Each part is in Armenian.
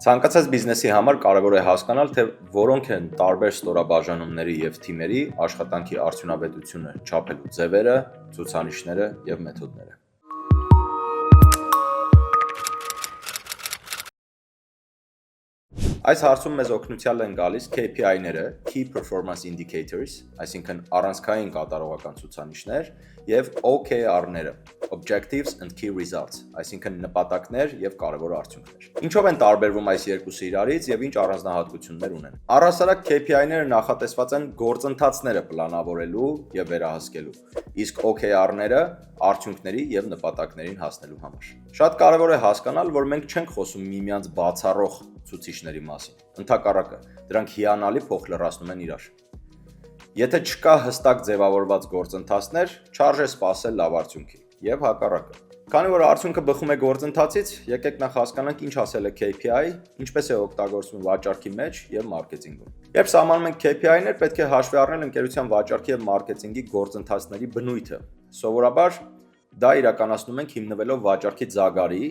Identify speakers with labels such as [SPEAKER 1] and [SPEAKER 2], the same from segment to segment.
[SPEAKER 1] Ցանկացած բիզնեսի համար կարևոր է հասկանալ, թե որոնք են տարբեր ստորաբաժանումների և թիմերի աշխատանքի արդյունավետությունը չափելու ձևերը, ցուցանիշները և մեթոդները։ Այս հարցում մեզ օգնության են գալիս KPI-ները, Key Performance Indicators, այսինքն առանցքային կատարողական ցուցանիշներ, և OKR-ները, Objectives and Key Results, այսինքն նպատակներ և կարևոր արդյունքներ։ Ինչով են տարբերվում այս երկուսը իրարից և ինչ առանձնահատկություններ ունեն։ Առհասարակ KPI-ները նախատեսված են գործընթացները պլանավորելու և վերահսկելու, իսկ OKR-ները արդյունքների և նպատակներին հասնելու համար։ Շատ կարևոր է հասկանալ, որ մենք չենք խոսում միմյանց բացառող ցուցիչների մասին։ Ընդհակառակը, դրանք հիանալի փոխլրացնում են իրար։ Եթե չկա հստակ ձևավորված գործընթացներ, չարժե սպասել լավ արդյունքի և հակառակը։ Քանի որ արդյունքը բխում է գործընթացից, եկեք նախ հասկանանք ինչ ասել է KPI, ինչպես է օգտագործվում վաճառքի մեջ և մարքեթինգում։ Երբ սահմանում ենք KPI-ներ, պետք է հաշվի առնել ընկերության վաճառքի և մարքեթինգի գործընթացների բնույթը։ Սովորաբար դա իրականացնում ենք հիմնվելով վաճառքի ձագարի,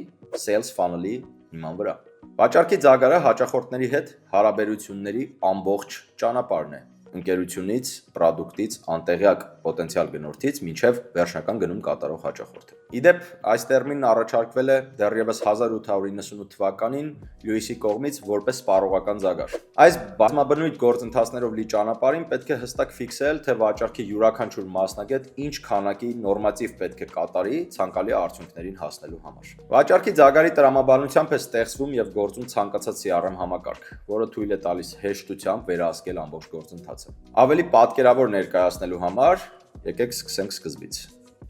[SPEAKER 1] sales funnel-ի հիման վրա։ Վաճառքի ձագարը հաճախորդների հետ հարաբերությունների ամբողջ ճանապարհն է, ընկերությունից, պրոդուկտից, անտեղյակ պոտենցիալ գնորդից մինչև վերջնական գնում կատարող հաճախորդը։ Իդեպ, այս տերմինն առաջարկվել է դեռևս 1898 թվականին Լյուիսի կողմից որպես սպառողական ձագար։ Այս բազմաբնույթ գործընթացներով լի ճանապարհին պետք է հստակ ֆիքսել, թե վաճառքի յուրաքանչյուր մասնագետ ինչ քանակի նորմատիվ պետք է կատարի ցանկալի արդյունքներին հասնելու համար։ Վաճառքի ձագարի տրամաբանությամբ է ստեղծվում և գործում ցանկացած CRM համակարգ, որը թույլ է տալիս հեշտությամբ վերահսկել ամբողջ գործընթացը։ Ավելի պատկերավոր ներկայացնելու համար եկեք սկսենք սկզբից,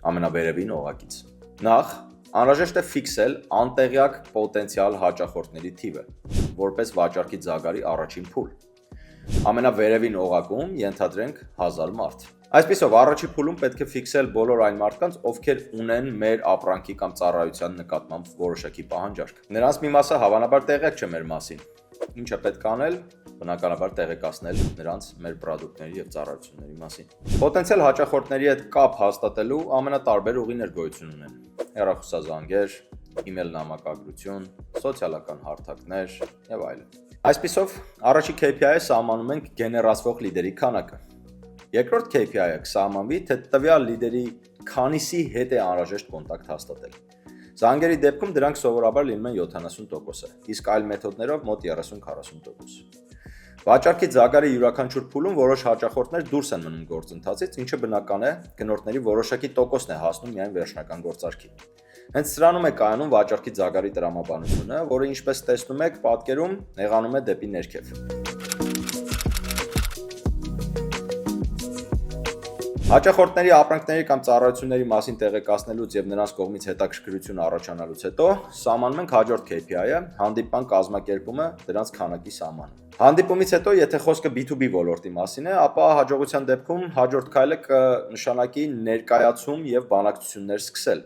[SPEAKER 1] ամենավերևին օղակից։ Նախ, անհրաժեշտ է ֆիքսել անտեղյակ պոտենցիալ հաճախորդների թիվը, որպես վաճառքի ձագարի առաջին փուլ։ Ամենավերևին օղակում ենթադրենք 1000 մարդ։ Այսպիսով, առաջի փուլում պետք է ֆիքսել բոլոր այն մարդկանց, ովքեր ունեն մեր ապրանքի կամ ծառայության նկատմամբ որոշակի պահանջարկ։ Նրանց մի մասը հավանաբար տեղյակ չէ մեր մասին։ Ինչ է պետք անել, բնականաբար տեղեկացնել նրանց մեր պրոդուկտների և ծառայությունների մասին։ Պոտենցիալ հաճախորդների հետ կապ հաստատելու ամենատարբեր ուղիներ գոյություն ունեն՝ հեռախոսազանգեր, email նամակագրություն, սոցիալական հարթակներ և այլն։ Այսպիսով, առաջի KPI-ը սահմանում ենք գեներացվող լիդերի քանակը։ Երկրորդ KPI-ը կսահմանվի, թե տվյալ լիդերի քանիսի հետ է անհրաժեշտ կոնտակտ հաստատել։ Զանգերի դեպքում դրանք սովորաբար լինում են 70%, իսկ այլ մեթոդներով մոտ 30-40%։ Վաճառքի ձագարի յուրաքանչյուր փուլում որոշ հաճախորդներ դուրս են մնում գործընթացից, ինչը բնական է, գնորդների որոշակի տոկոսն է հասնում միայն վերջնական գործարքի։ Հենց սրանում է կայանում վաճառքի ձագարի տրամաբանությունը, որը ինչպես տեսնում եք պատկերում, նեղանում է դեպի ներքև։ Հաճախորդների ապրանքների կամ ծառայությունների մասին տեղեկացնելուց և նրանց կողմից հետաքրքրություն առաջանալուց հետո սահմանում ենք հաջորդ KPI-ը՝ հանդիպման կազմակերպումը, դրանց քանակի սահմանը։ Հանդիպումից հետո, եթե խոսքը B2B ոլորտի մասին է, ապա հաջողության դեպքում հաջորդ քայլը կնշանակի ներկայացում և բանակցություններ սկսել։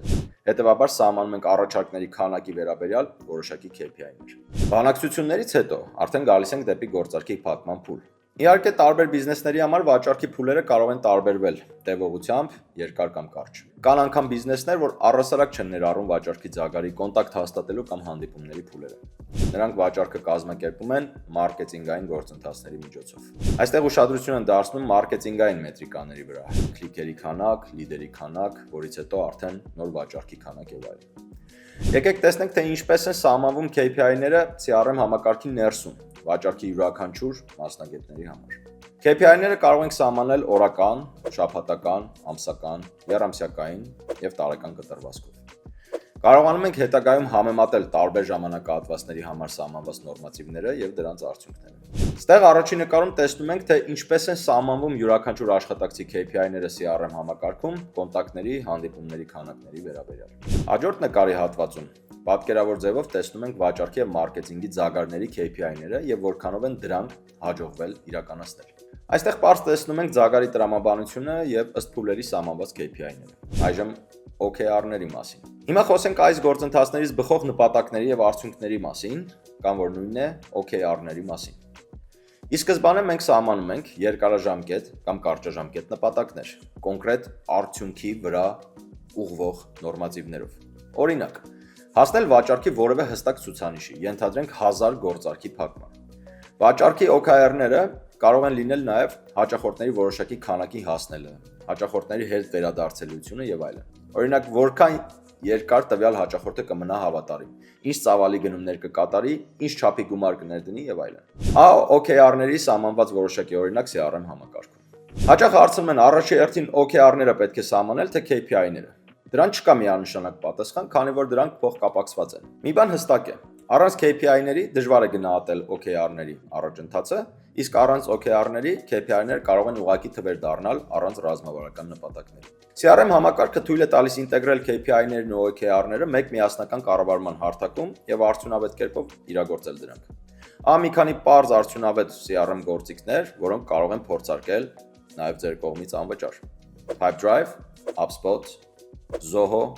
[SPEAKER 1] Հետևաբար սահմանում ենք առաջարկների քանակի վերաբերյալ որոշակի KPI-ներ։ Բանակցություններից հետո արդեն գալիս ենք դեպի գործարքի փակման փուլ։ Իհարկե, տարբեր բիզնեսների համար վաճառքի փուլերը կարող են տարբերվել տևողությամբ, երկար կամ կարճ։ Կան անգամ բիզնեսներ, որ առհասարակ չեն ներառում վաճառքի ձագարի կոնտակտ հաստատելու կամ հանդիպումների փուլերը։ Նրանք վաճառքը կազմակերպում են մարքեթինգային գործընթացների միջոցով։ Այստեղ ուշադրություն են դարձնում մարքեթինգային մետրիկաների վրա՝ քլիքերի քանակ, լիդերի քանակ, որից հետո արդեն նոր վաճառքի քանակ եւ այլն։ Եկեք տեսնենք, թե ինչպես են սահմանվում KPI-ները CRM համակարգի ներսում վաճառքի յուրաքանչյուր մասնագետների համար։ KPI-ները կարող ենք սահմանել օրական, շաբաթական, ամսական, եռամսյակային և տարեկան կտրվածքով։ Կարողանում ենք հետագայում համեմատել տարբեր ժամանակահատվածների համար սահմանված նորմատիվները և դրանց արդյունքները։ Ստեղ առաջին նկարում տեսնում ենք, թե ինչպես են սահմանվում յուրաքանչյուր աշխատակցի KPI-ները CRM համակարգում կոնտակտների, հանդիպումների քանակների վերաբերյալ։ Հաջորդ նկարի հատվածում պատկերավոր ձևով տեսնում ենք վաճառքի և մարքեթինգի ձագարների KPI-ները և որքանով են դրանք հաջողվել իրականացնել։ Այստեղ պարզ տեսնում ենք ձագարի տրամաբանությունը և ըստ փուլերի սահմանված KPI-ները։ Այժմ OKR-ների մասին։ Հիմա խոսենք այս գործընթացներից բխող նպատակների և արդյունքների մասին, կամ որ նույնն է OKR-ների մասին։ Ի սկզբանե մենք սահմանում ենք երկարաժամկետ կամ կարճաժամկետ նպատակներ, կոնկրետ արդյունքի վրա ուղղվող նորմատիվներով։ Օրինակ, Հասնել վաճառքի որևէ հստակ ցուցանիշի, ենթադրենք 1000 գործարքի փակման։ Վաճառքի OKR-ները կարող են լինել նաև հաճախորդների որոշակի քանակի հասնելը, հաճախորդների հետ վերադարձելիությունը եւ այլն։ Օրինակ, որքան երկար տվյալ հաճախորդը կմնա հավատարիմ, ինչ ծավալի գնումներ կկատարի, ինչ չափի գումար կներդնի եւ այլն։ OKR-ների սահմանված որոշակի օրինակ CRM համակարգում։ Հաճախ հարցնում են առաջի հերթին OKR-ները պետք է սահմանել, թե KPI-ները։ Դրան չկա միանշանակ պատասխան, քանի որ դրանք փոխկապակցված են։ Մի բան հստակ է, առանց KPI-ների դժվար է գնահատել OKR-ների առաջընթացը, իսկ առանց OKR-ների KPI-ները կարող են ուղղակի թվեր դառնալ առանց ռազմավարական նպատակների։ CRM համակարգը թույլ է տալիս ինտեգրել KPI-ներն ու OKR-ները մեկ միասնական կառավարման հարթակում եւ արդյունավետ կերպով իրագործել դրանք։ Մի քանի պարզ արդյունավետ CRM գործիքներ, որոնք կարող են փորձարկել նաեւ ձեր կողմից անվճար։ Pipedrive, HubSpot, Zoho,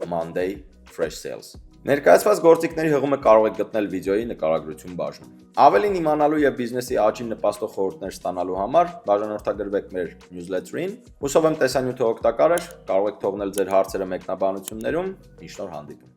[SPEAKER 1] Monday, Fresh Sales։ Ներկայացված գործիքների հղումը կարող եք գտնել վիդեոյի նկարագրություն բաժնում։ Ավելին իմանալու եւ բիզնեսի աճին նպաստող խորհուրդներ ստանալու համար բաժանորդագրվեք մեր newsletter-ին։ Հուսով եմ տեսանյութը օգտակար էր, կարող եք թողնել ձեր հարցերը մեկնաբանություններում։ Մինչ նոր հանդիպում։